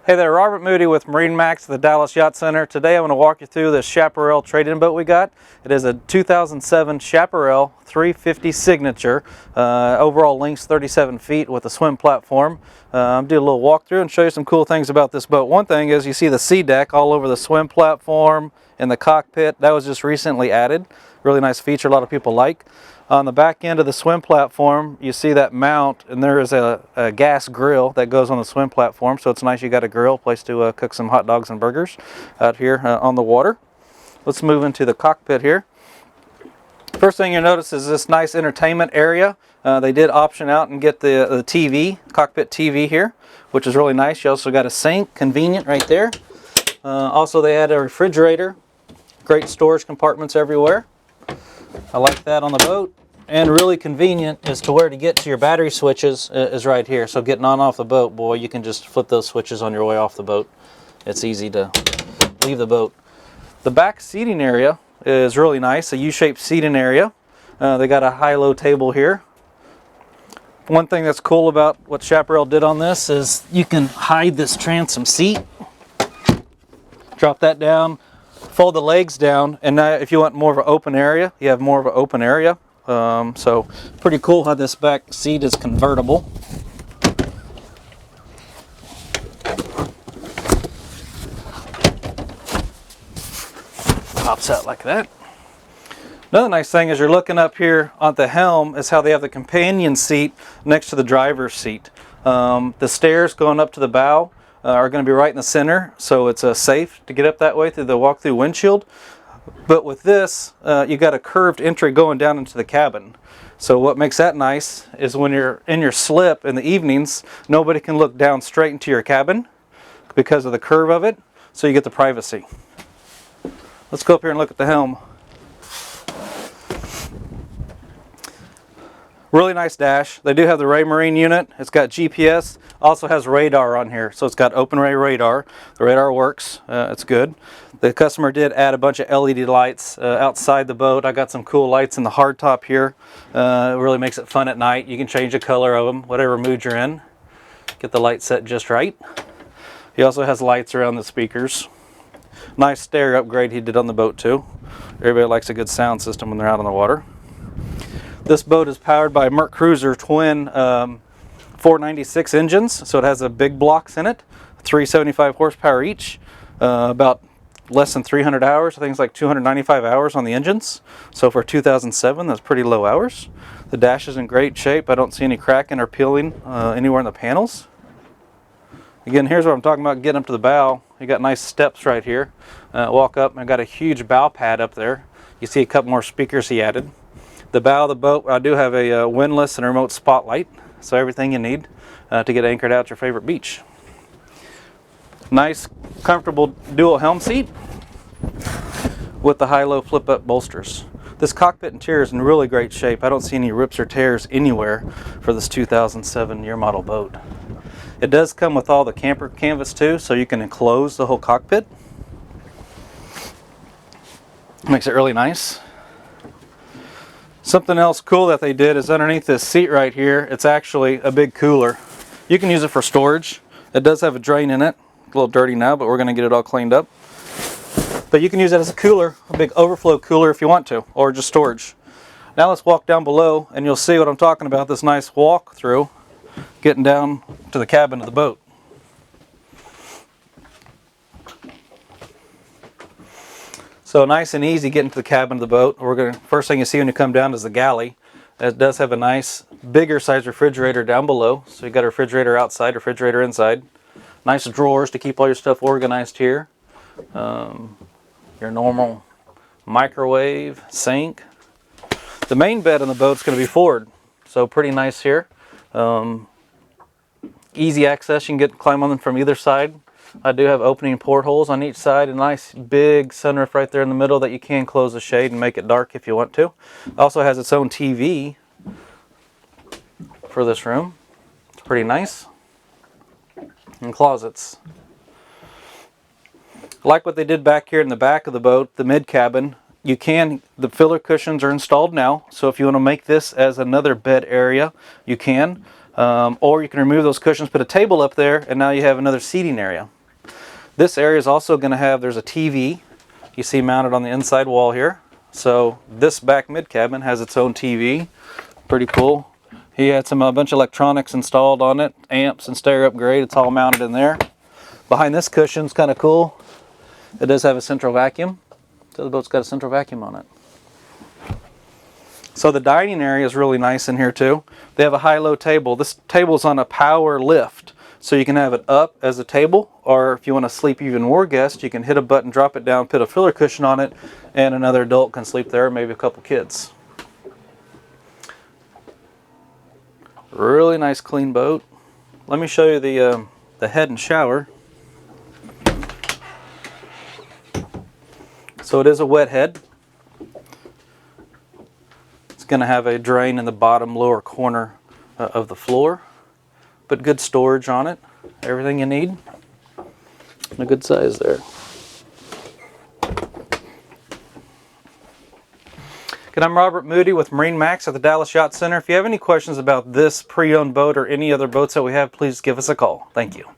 Hey there, Robert Moody with MarineMax at the Dallas Yacht Center. Today I'm going to walk you through this Charparral trade-in boat we got. It is a 2007 Charparral 350 Signature. Overall length's 37 feet with a swim platform. I'll do a little walkthrough and show you some cool things about this boat. One thing is you see the sea deck all over the swim platform and the cockpit. That was just recently added. Really nice feature a lot of people like. On the back end of the swim platform, you see that mount, and there is a gas grill that goes on the swim platform, so it's nice you got a grill, place to cook some hot dogs and burgers out here on the water. Let's move into the cockpit here. First thing you'll notice is this nice entertainment area. They did option out and get the TV, cockpit TV here, which is really nice. You also got a sink, convenient right there. Also they had a refrigerator, great storage compartments everywhere. I like that on the boat. And really convenient as to where to get to your battery switches is right here. So getting on off the boat, boy, you can just flip those switches on your way off the boat. It's easy to leave the boat. The back seating area is really nice, a U-shaped seating area. They got a high-low table here. One thing that's cool about what Charparral did on this is you can hide this transom seat. Drop that down, fold the legs down, and now if you want more of an open area, you have more of an open area. So pretty cool how this back seat is convertible. Pops out like that. Another nice thing is you're looking up here on the helm is how they have the companion seat next to the driver's seat. The stairs going up to the bow are going to be right in the center, so it's safe to get up that way through the walk-through windshield. But with this, you got a curved entry going down into the cabin. So what makes that nice is when you're in your slip in the evenings, nobody can look down straight into your cabin because of the curve of it, so you get the privacy. Let's go up here and look at the helm. Really nice dash. They do have the Ray Marine unit. It's got GPS. Also has radar on here, so it's got open ray radar. The radar works. It's good. The customer did add a bunch of LED lights outside the boat. I got some cool lights in the hardtop here. It really makes it fun at night. You can change the color of them, whatever mood you're in. Get the light set just right. He also has lights around the speakers. Nice stereo upgrade he did on the boat too. Everybody likes a good sound system when they're out on the water. This boat is powered by Merc Cruiser twin 496 engines, so it has a big blocks in it, 375 horsepower each, about less than 300 hours. I think it's like 295 hours on the engines. So for 2007, that's pretty low hours. The dash is in great shape. I don't see any cracking or peeling anywhere in the panels. Again, here's what I'm talking about getting up to the bow. You got nice steps right here. Walk up, and I got a huge bow pad up there. You see a couple more speakers he added. The bow of the boat, I do have a windlass and a remote spotlight, so everything you need to get anchored out at your favorite beach. Nice, comfortable dual helm seat with the high-low flip-up bolsters. This cockpit interior is in really great shape. I don't see any rips or tears anywhere for this 2007 year model boat. It does come with all the camper canvas too, so you can enclose the whole cockpit. Makes it really nice. Something else cool that they did is underneath this seat right here, it's actually a big cooler. You can use it for storage. It does have a drain in it. A little dirty now, but we're going to get it all cleaned up. But you can use it as a cooler, a big overflow cooler if you want to, or just storage. Now let's walk down below and you'll see what I'm talking about, this nice walk through, getting down to the cabin of the boat. So nice and easy getting to the cabin of the boat. First thing you see when you come down is the galley. It does have a nice bigger size refrigerator down below. So you got a refrigerator outside, refrigerator inside. Nice drawers to keep all your stuff organized here. Your normal microwave, sink. The main bed on the boat is going to be forward. So pretty nice here. Easy access, you can climb on them from either side. I do have opening portholes on each side, a nice big sunroof right there in the middle that you can close the shade and make it dark if you want to. Also has its own TV for this room. It's pretty nice. And closets. Like what they did back here in the back of the boat, the mid cabin, the filler cushions are installed now, so if you want to make this as another bed area, you can. Or you can remove those cushions, put a table up there, and now you have another seating area. This area is also going to have, there's a TV you see mounted on the inside wall here. So this back mid cabin has its own TV. Pretty cool. He had a bunch of electronics installed on it, amps and stereo upgrade. It's all mounted in there. Behind this cushion is kind of cool. It does have a central vacuum. So the boat's got a central vacuum on it. So the dining area is really nice in here too. They have a high-low table. This table is on a power lift. So you can have it up as a table, or if you want to sleep even more guests, you can hit a button, drop it down, put a filler cushion on it, and another adult can sleep there, maybe a couple kids. Really nice clean boat. Let me show you the head and shower. So it is a wet head. It's going to have a drain in the bottom lower corner of the floor. But good storage on it. Everything you need. And a good size there. Good, I'm Robert Moody with MarineMax at the Dallas Yacht Center. If you have any questions about this pre-owned boat or any other boats that we have, please give us a call. Thank you.